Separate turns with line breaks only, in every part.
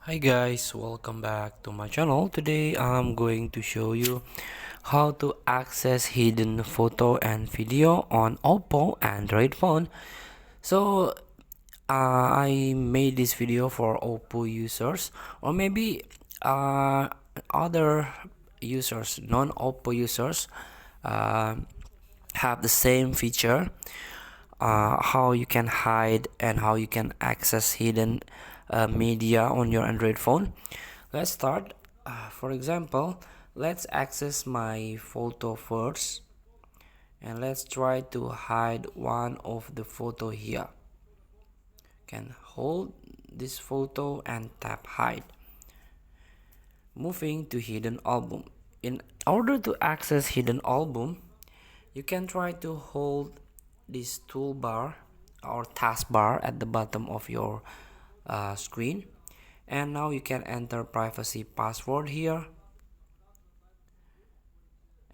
Hi guys, welcome back to my channel. Today I'm going to show you how to access hidden photo and video on Oppo Android phone. So I made this video for Oppo users, or maybe other users, non-Oppo users, uh, have the same feature, how you can hide and how you can access hidden media on your Android phone. Let's start. For example, let's access my photo first, and let's try to hide one of the photo here. Can hold this photo and tap hide. Moving to hidden album. In order to access hidden album, you can try to hold this toolbar or taskbar at the bottom of your screen, and now you can enter privacy password here,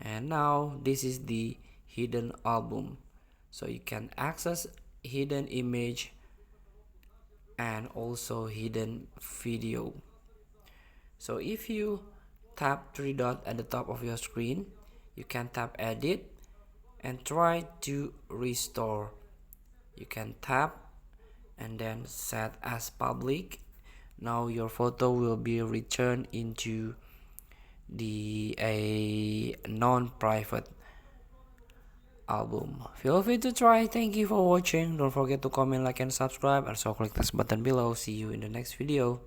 and now this is the hidden album, so you can access hidden image and also hidden video. So if you tap three dot at the top of your screen, you can tap edit and try to restore. You can tap and then set as public. Now your photo will be returned into the a non-private album. Feel free to try. Thank you for watching. Don't forget to comment, like, and subscribe. Also click this button below. See you in the next video.